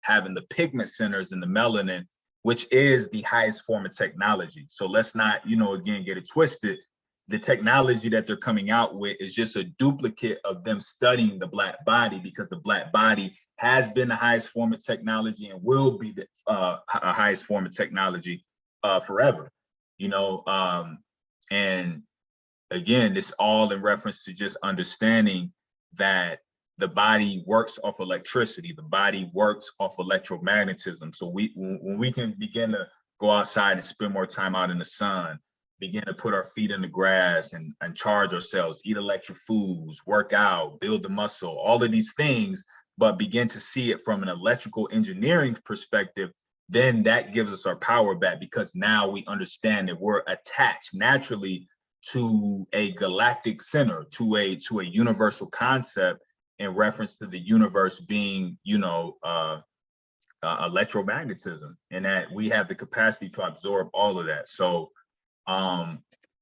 having the pigment centers and the melanin, which is the highest form of technology. So let's not, you know, again, get it twisted. The technology that they're coming out with is just a duplicate of them studying the Black body, because the Black body has been the highest form of technology and will be the highest form of technology forever, you know. And again, it's all in reference to just understanding that the body works off electricity, the body works off electromagnetism. So when we can begin to go outside and spend more time out in the sun, begin to put our feet in the grass and charge ourselves, eat electric foods, work out, build the muscle, all of these things, but begin to see it from an electrical engineering perspective, then that gives us our power back, because now we understand that we're attached naturally to a galactic center, to a universal concept in reference to the universe being, you know, electromagnetism, and that we have the capacity to absorb all of that. So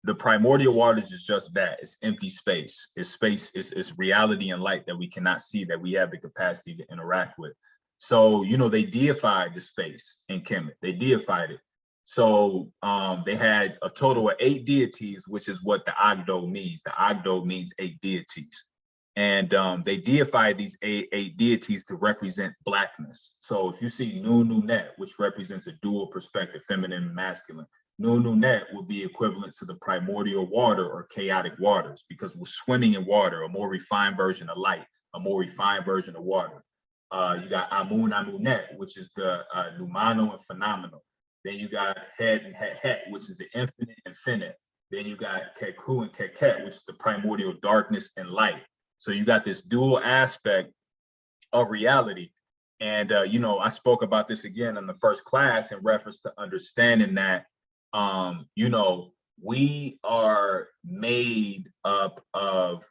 the primordial waters is just that. It's empty space. It's space, it's reality and light that we cannot see, that we have the capacity to interact with. So, you know, they deified the space in Kemet. They deified it. So they had a total of 8 deities, which is what the Ogdoad means. The Ogdoad means 8 deities. And they deified these eight deities to represent blackness. So if you see Nunet, which represents a dual perspective, feminine and masculine, Nunet would be equivalent to the primordial water or chaotic waters, because we're swimming in water, a more refined version of light, a more refined version of water. You got Amunet, which is the Numano and phenomenal. Then you got Het and Het, which is the infinite and finite. Then you got Keku and Keket, which is the primordial darkness and light. So you got this dual aspect of reality. And, you know, I spoke about this again in the first class in reference to understanding that, you know, we are made up of,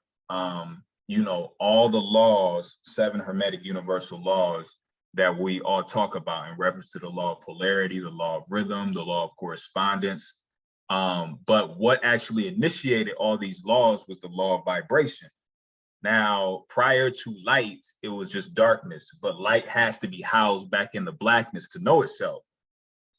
you know, all the laws, 7 Hermetic universal laws that we all talk about in reference to the law of polarity, the law of rhythm, the law of correspondence. But what actually initiated all these laws was the law of vibration. Now, prior to light, it was just darkness, but light has to be housed back in the blackness to know itself.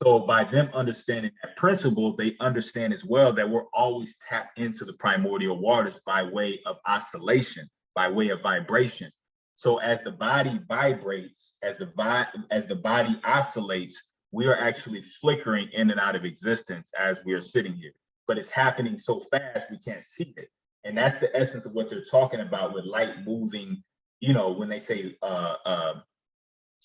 So by them understanding that principle, they understand as well that we're always tapped into the primordial waters by way of oscillation, by way of vibration. So as the body vibrates, as the body oscillates, we are actually flickering in and out of existence as we are sitting here. But it's happening so fast, we can't see it. And that's the essence of what they're talking about with light moving, you know, when they say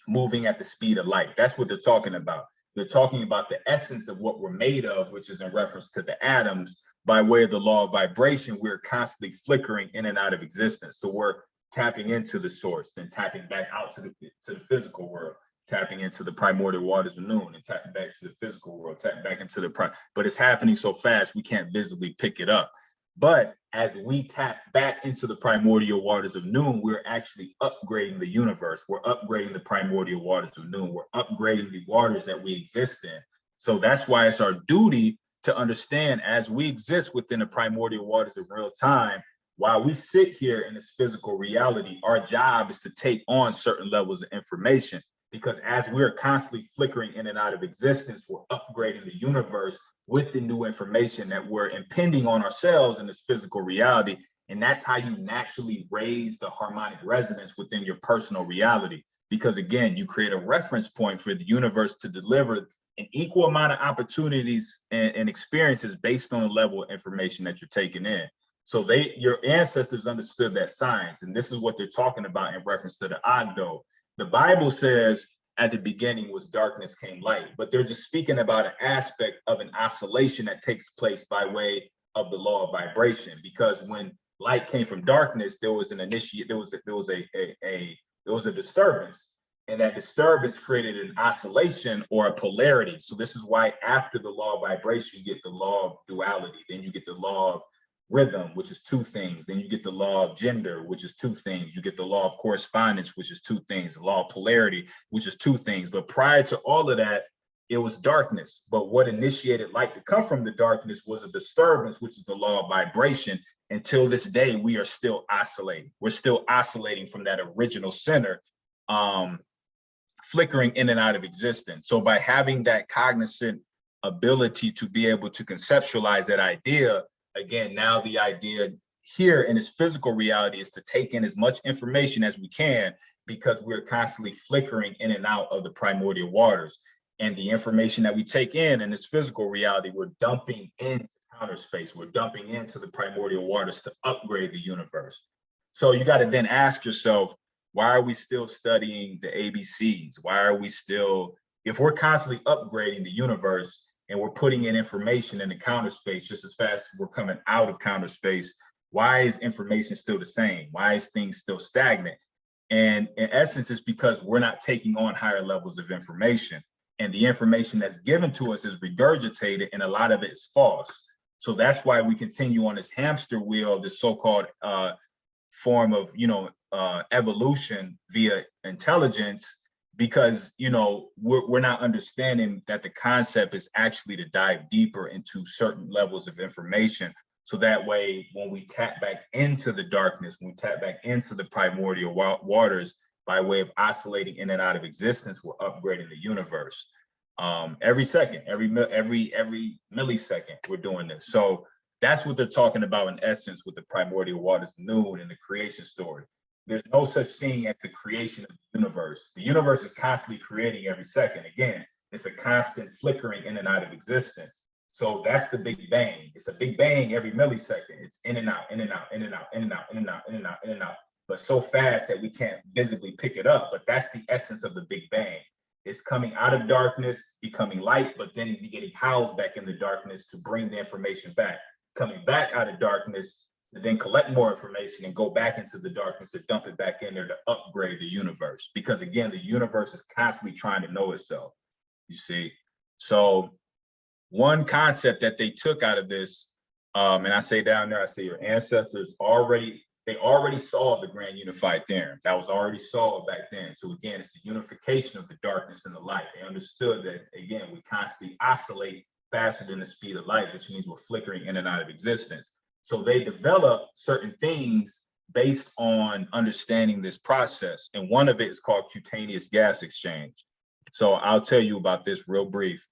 moving at the speed of light. That's what they're talking about. They're talking about the essence of what we're made of, which is in reference to the atoms. By way of the law of vibration, we're constantly flickering in and out of existence. So we're tapping into the source, then tapping back out to the physical world, tapping into the primordial waters of noon, and tapping back to the physical world, tapping back into but it's happening so fast we can't visibly pick it up. But as we tap back into the primordial waters of noon, we're actually upgrading the universe. We're upgrading the primordial waters of noon. We're upgrading the waters that we exist in. So that's why it's our duty to understand, as we exist within the primordial waters of real time, while we sit here in this physical reality, our job is to take on certain levels of information, because as we're constantly flickering in and out of existence, we're upgrading the universe with the new information that we're impending on ourselves in this physical reality. And that's how you naturally raise the harmonic resonance within your personal reality. Because again, you create a reference point for the universe to deliver an equal amount of opportunities and experiences based on the level of information that you're taking in. So your ancestors understood that science, and this is what they're talking about in reference to the Ogdoad. The Bible says, at the beginning was darkness, came light, but they're just speaking about an aspect of an oscillation that takes place by way of the law of vibration. Because when light came from darkness, there was a disturbance, and that disturbance created an oscillation or a polarity. So this is why after the law of vibration, you get the law of duality, then you get the law of rhythm, which is 2 things. Then you get the law of gender, which is 2 things. You get the law of correspondence, which is 2 things. The law of polarity, which is 2 things. But prior to all of that, it was darkness. But what initiated light to come from the darkness was a disturbance, which is the law of vibration. Until this day, we are still oscillating. We're still oscillating from that original center flickering in and out of existence. So by having that cognizant ability to be able to conceptualize that idea, again, now the idea here in its physical reality is to take in as much information as we can, because we're constantly flickering in and out of the primordial waters. And the information that we take in this physical reality, we're dumping into counter space. We're dumping into the primordial waters to upgrade the universe. So you got to then ask yourself, why are we still studying the ABCs? Why are we still, if we're constantly upgrading the universe and we're putting in information in the counter space just as fast as we're coming out of counter space, why is information still the same? Why is things still stagnant? And in essence, it's because we're not taking on higher levels of information. And the information that's given to us is regurgitated, and a lot of it is false. So that's why we continue on this hamster wheel, this so-called form of, evolution via intelligence, because, we're not understanding that the concept is actually to dive deeper into certain levels of information. So that way, when we tap back into the darkness, when we tap back into the primordial waters, by way of oscillating in and out of existence, we're upgrading the universe. Every second, every millisecond, we're doing this. So that's what they're talking about in essence with the primordial waters nude and the creation story. There's no such thing as the creation of the universe. The universe is constantly creating every second. Again, it's a constant flickering in and out of existence. So that's the Big Bang. It's a Big Bang every millisecond. It's in and out, in and out, in and out, in and out, in and out, in and out, in and out, but so fast that we can't visibly pick it up. But that's the essence of the Big Bang. It's coming out of darkness, becoming light, but then getting housed back in the darkness to bring the information back. Coming back out of darkness to then collect more information and go back into the darkness to dump it back in there to upgrade the universe. Because again, the universe is constantly trying to know itself, you see? So one concept that they took out of this, and I say down there, I say your ancestors already solved the grand unified theorem. That was already solved back then. So again, it's the unification of the darkness and the light. They understood that, again, we constantly oscillate faster than the speed of light, which means we're flickering in and out of existence. So they developed certain things based on understanding this process. And one of it is called cutaneous gas exchange. So I'll tell you about this real brief.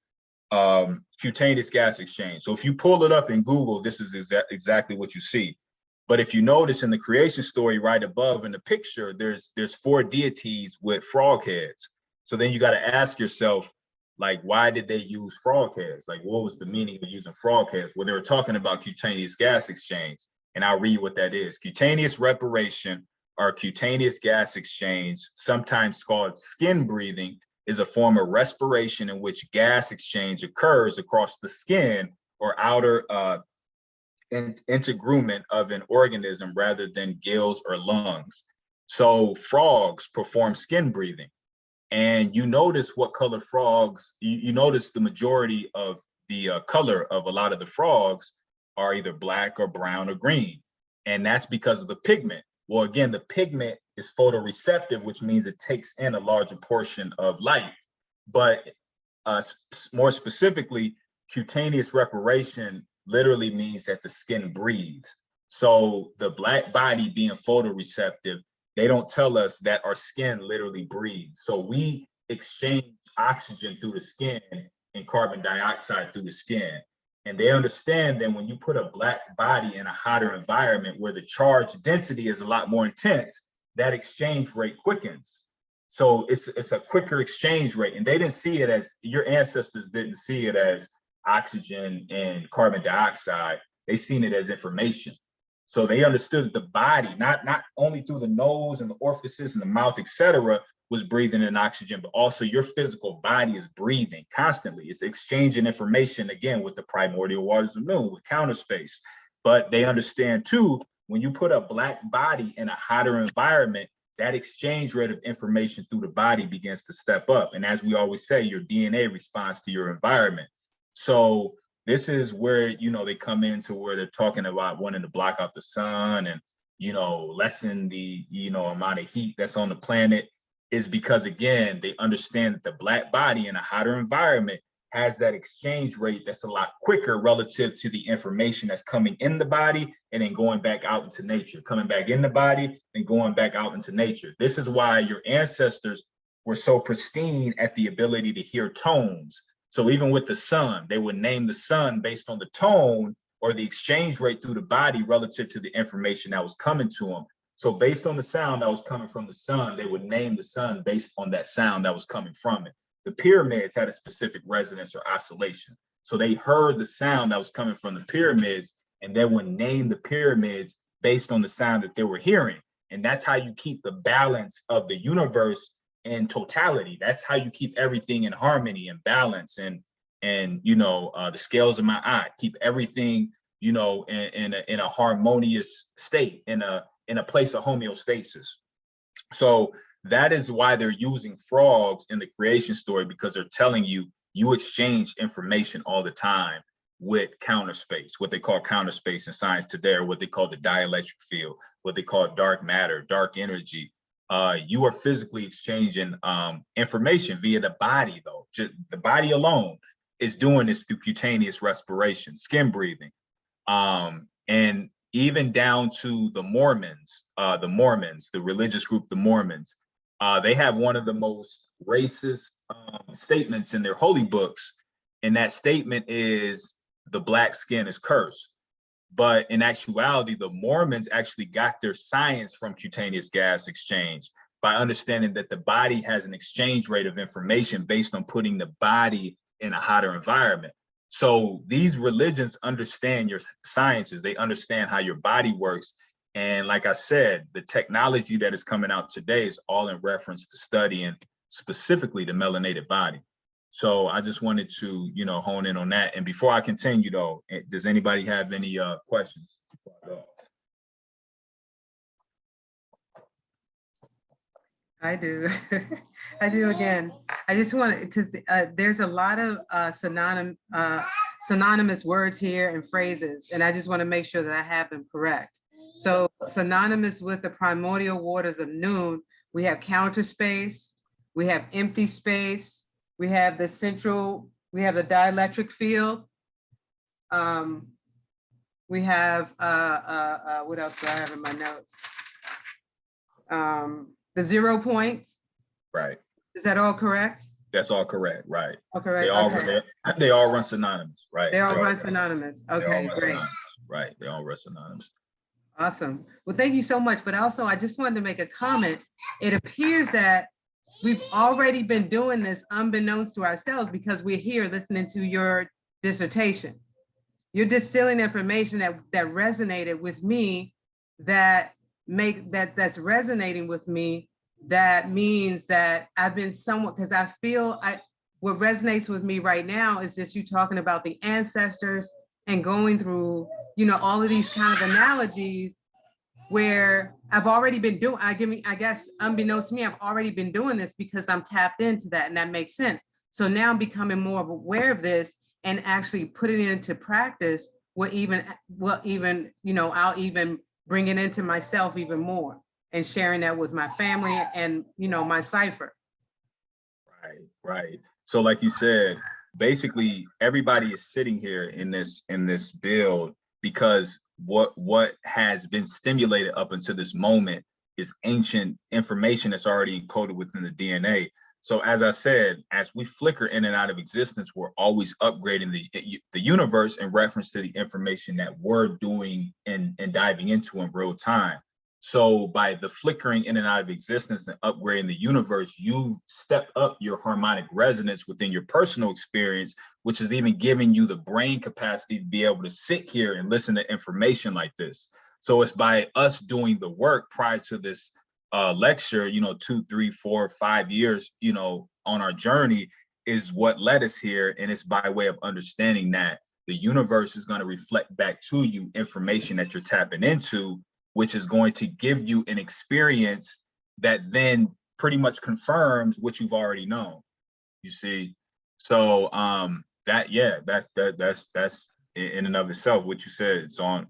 Cutaneous gas exchange. So if you pull it up in Google, this is exactly what you see. But if you notice in the creation story right above in the picture, there's 4 deities with frog heads. So then you got to ask yourself, like, why did they use frog heads? Like, what was the meaning of using frog heads? Well, they were talking about cutaneous gas exchange. And I'll read what that is. Cutaneous respiration or cutaneous gas exchange, sometimes called skin breathing, is a form of respiration in which gas exchange occurs across the skin or outer integument of an organism rather than gills or lungs. So frogs perform skin breathing. And you notice what color frogs, you notice the majority of the color of a lot of the frogs are either black or brown or green. And that's because of the pigment. Well, again, the pigment is photoreceptive, which means it takes in a larger portion of light. But more specifically, cutaneous respiration literally means that the skin breathes. So the black body being photoreceptive, they don't tell us that our skin literally breathes. So we exchange oxygen through the skin and carbon dioxide through the skin. And they understand that when you put a black body in a hotter environment where the charge density is a lot more intense, that exchange rate quickens. So it's a quicker exchange rate. And they didn't see it as, your ancestors didn't see it as oxygen and carbon dioxide. They seen it as information. So they understood the body, not only through the nose and the orifices and the mouth, etc., was breathing in oxygen, but also your physical body is breathing constantly. It's exchanging information, again, with the primordial waters of noon, with counter space. But they understand too, when you put a black body in a hotter environment, that exchange rate of information through the body begins to step up. And as we always say, your DNA responds to your environment. So this is where, they come into where they're talking about wanting to block out the sun and, lessen the, amount of heat that's on the planet, is because, again, they understand that the black body in a hotter environment has that exchange rate that's a lot quicker relative to the information that's coming in the body and then going back out into nature, coming back in the body and going back out into nature. This is why your ancestors were so pristine at the ability to hear tones. So even with the sun, they would name the sun based on the tone or the exchange rate through the body relative to the information that was coming to them. So based on the sound that was coming from the sun, they would name the sun based on that sound that was coming from it. The pyramids had a specific resonance or oscillation. So they heard the sound that was coming from the pyramids, and they would name the pyramids based on the sound that they were hearing. And that's how you keep the balance of the universe in totality. That's how you keep everything in harmony and balance, and the scales of my eye keep everything, in a harmonious state, in a place of homeostasis. So that is why they're using frogs in the creation story, because they're telling you exchange information all the time with counter space, what they call counter space in science today, or what they call the dielectric field, what they call dark matter, dark energy. You are physically exchanging information via the body, though. Just the body alone is doing this through cutaneous respiration, skin breathing. And even down to the Mormons, the religious group, the Mormons, they have one of the most racist statements in their holy books. And that statement is, the black skin is cursed. But in actuality, the Mormons actually got their science from cutaneous gas exchange by understanding that the body has an exchange rate of information based on putting the body in a hotter environment. So these religions understand your sciences. They understand how your body works. And like I said, the technology that is coming out today is all in reference to studying specifically the melanated body. So I just wanted to, hone in on that. And before I continue, though, does anybody have any questions? I do. I do again. I just want to, because there's a lot of synonymous words here and phrases, and I just want to make sure that I have them correct. So synonymous with the primordial waters of noon, we have counter space, we have empty space, we have the dielectric field. We have, what else do I have in my notes? The 0 point. Right. Is that all correct? That's all correct, right. Okay, They all run synonymous, right? They all run synonymous. Okay, great. Right, they all run synonymous. Awesome. Well, thank you so much. But also, I just wanted to make a comment. It appears that we've already been doing this unbeknownst to ourselves, because we're here listening to your dissertation. You're distilling information that resonated with me, that's resonating with me. That means that I've been somewhat, because I feel what resonates with me right now is just you talking about the ancestors and going through, all of these kind of analogies where I've already been doing, I guess, unbeknownst to me, I've already been doing this because I'm tapped into that, and that makes sense. So now I'm becoming more aware of this and actually putting it into practice. I'll even bring it into myself even more and sharing that with my family and, my cipher. Right. So like you said, basically everybody is sitting here in this build because what has been stimulated up until this moment is ancient information that's already encoded within the DNA. So as I said, as we flicker in and out of existence, we're always upgrading the universe in reference to the information that we're doing and diving into in real time. So by the flickering in and out of existence and upgrading the universe, you step up your harmonic resonance within your personal experience, which is even giving you the brain capacity to be able to sit here and listen to information like this. So it's by us doing the work prior to this lecture, 2, 3, 4, 5 years, on our journey is what led us here. And it's by way of understanding that the universe is going to reflect back to you information that you're tapping into, which is going to give you an experience that then pretty much confirms what you've already known, you see. So that's in and of itself, what you said, it's on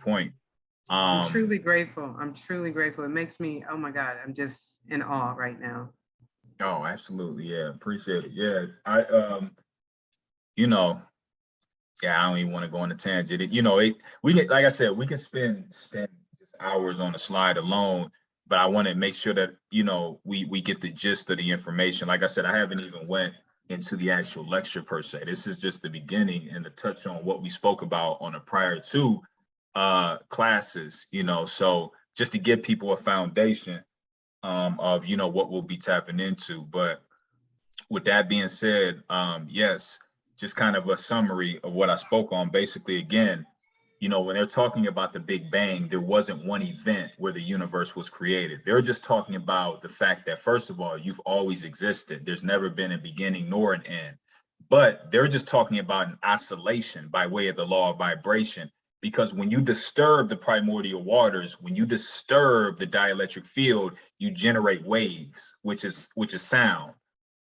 point. I'm truly grateful. It makes me, oh my God, I'm just in awe right now. Oh, absolutely. Yeah. Appreciate it. Yeah. I don't even want to go on a tangent. We can, like I said, we can spend just hours on a slide alone, but I want to make sure that, you know, we get the gist of the information. Like I said, I haven't even went into the actual lecture per se. This is just the beginning and to touch on what we spoke about on the prior two classes, you know, so just to give people a foundation of, you know, what we'll be tapping into. But with that being said, yes, just kind of a summary of what I spoke on. Basically, again, you know, when they're talking about the Big Bang, there wasn't one event where the universe was created. They're just talking about the fact that, first of all, you've always existed. There's never been a beginning nor an end. But they're just talking about an oscillation by way of the law of vibration. Because when you disturb the primordial waters, when you disturb the dielectric field, you generate waves, which is sound.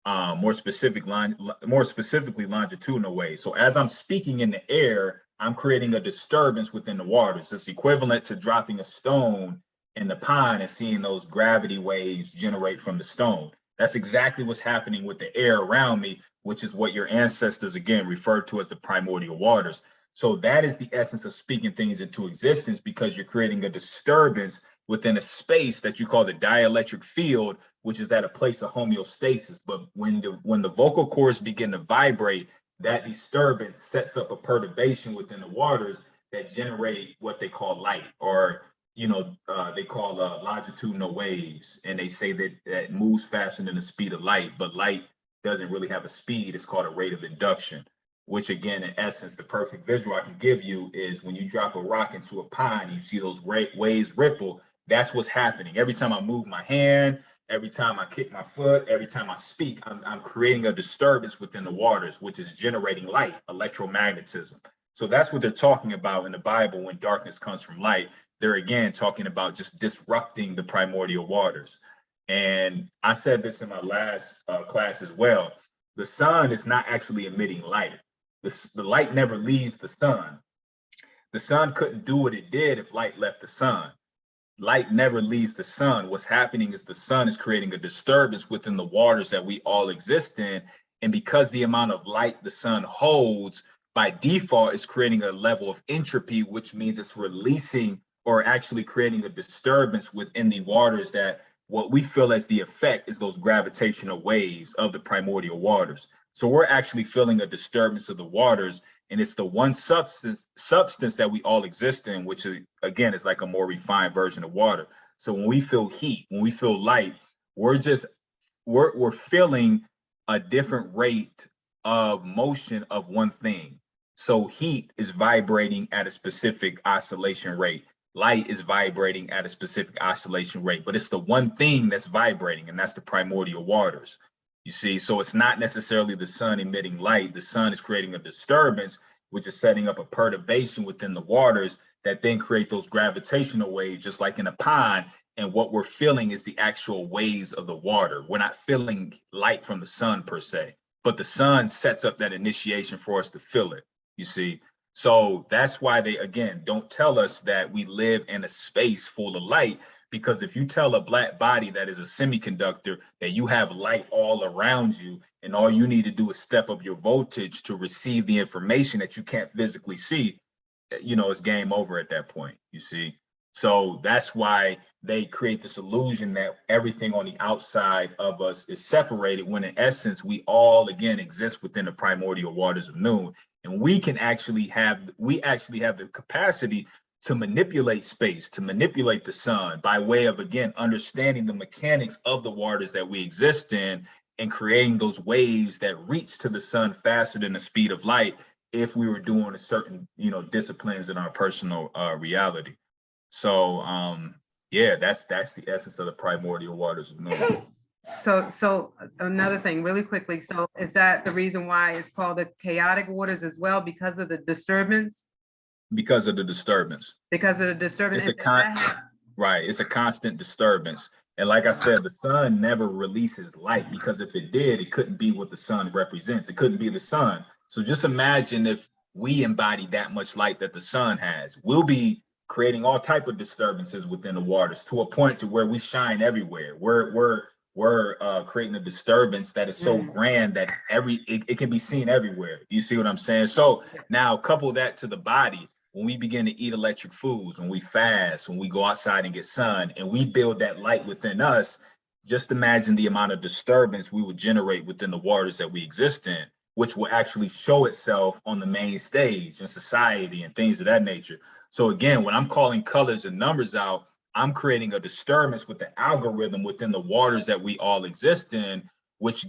More specifically longitudinal waves. So as I'm speaking in the air, I'm creating a disturbance within the waters. It's equivalent to dropping a stone in the pond and seeing those gravity waves generate from the stone. That's exactly what's happening with the air around me, which is what your ancestors, again, referred to as the primordial waters. So that is the essence of speaking things into existence, because you're creating a disturbance within a space that you call the dielectric field, which is at a place of homeostasis. But when the vocal cords begin to vibrate, that disturbance sets up a perturbation within the waters that generate what they call light, or they call longitudinal waves. And they say that that moves faster than the speed of light, but light doesn't really have a speed. It's called a rate of induction, which again, in essence, the perfect visual I can give you is when you drop a rock into a pond, you see those waves ripple. That's what's happening. Every time I move my hand, every time I kick my foot, every time I speak, I'm creating a disturbance within the waters, which is generating light, electromagnetism. So that's what they're talking about in the Bible when darkness comes from light. They're again talking about just disrupting the primordial waters. And I said this in my last class as well. The sun is not actually emitting light. The light never leaves the sun. The sun couldn't do what it did if light left the sun. Light never leaves the sun. What's happening is the sun is creating a disturbance within the waters that we all exist in. And because the amount of light the sun holds, by default, is creating a level of entropy, which means it's releasing or actually creating a disturbance within the waters that what we feel as the effect is those gravitational waves of the primordial waters. So we're actually feeling a disturbance of the waters, and it's the one substance that we all exist in, which is, again, is like a more refined version of water. So when we feel heat, when we feel light, we're feeling a different rate of motion of one thing. So heat is vibrating at a specific oscillation rate. Light is vibrating at a specific oscillation rate, but it's the one thing that's vibrating, and that's the primordial waters. You see, so it's not necessarily the sun emitting light. The sun is creating a disturbance, which is setting up a perturbation within the waters that then create those gravitational waves, just like in a pond. And what we're feeling is the actual waves of the water. We're not feeling light from the sun per se, but the sun sets up that initiation for us to feel it, you see. So that's why they, again, don't tell us that we live in a space full of light, because if you tell a black body that is a semiconductor that you have light all around you, and all you need to do is step up your voltage to receive the information that you can't physically see, it's game over at that point, you see. So that's why they create this illusion that everything on the outside of us is separated, when in essence, we all, again, exist within the primordial waters of noon. And we actually have the capacity to manipulate space, to manipulate the sun by way of, again, understanding the mechanics of the waters that we exist in and creating those waves that reach to the sun faster than the speed of light if we were doing a certain, disciplines in our personal reality. So, yeah, that's the essence of the primordial waters of noon. So another thing, really quickly. So is that the reason why it's called the chaotic waters as well, because of the disturbance? Because of the disturbance. Because of the disturbance. Right. It's a constant disturbance. And like I said, the sun never releases light, because if it did, it couldn't be what the sun represents. It couldn't be the sun. So just imagine if we embody that much light that the sun has. We'll be creating all type of disturbances within the waters to a point to where we shine everywhere. We're creating a disturbance that is so grand that it can be seen everywhere. You see what I'm saying? So now couple that to the body. when we begin to eat electric foods, when we fast, when we go outside and get sun, and we build that light within us, just imagine the amount of disturbance we would generate within the waters that we exist in, which will actually show itself on the main stage in society and things of that nature. So again, when I'm calling colors and numbers out, I'm creating a disturbance with the algorithm within the waters that we all exist in, which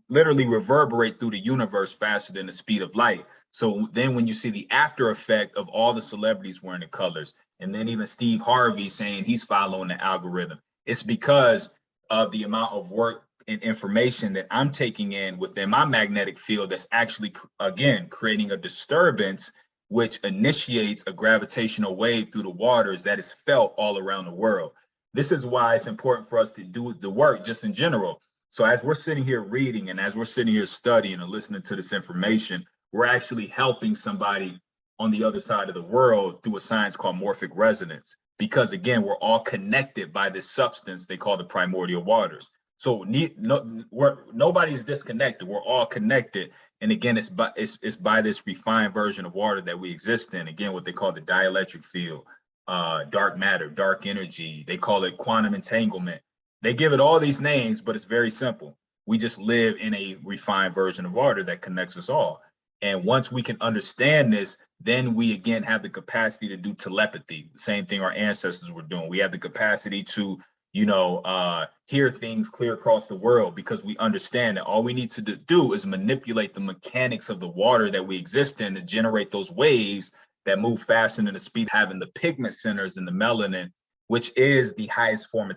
literally reverberate through the universe faster than the speed of light. So then when you see the after effect of all the celebrities wearing the colors, and then even Steve Harvey saying he's following the algorithm, it's because of the amount of work and information that I'm taking in within my magnetic field that's actually, again, creating a disturbance which initiates a gravitational wave through the waters that is felt all around the world. This is why it's important for us to do the work just in general. So as we're sitting here reading and as we're sitting here studying and listening to this information, we're actually helping somebody on the other side of the world through a science called morphic resonance. Because again, we're all connected by this substance they call the primordial waters. So nobody's disconnected. We're all connected. And again, it's by this refined version of water that we exist in. Again, what they call the dielectric field, dark matter, dark energy. They call it quantum entanglement. They give it all these names, but it's very simple. We just live in a refined version of water that connects us all. And once we can understand this, then we again have the capacity to do telepathy. The same thing our ancestors were doing. We have the capacity to, hear things clear across the world because we understand that all we need to do is manipulate the mechanics of the water that we exist in to generate those waves that move faster than the speed, having the pigment centers and the melanin, which is the highest form of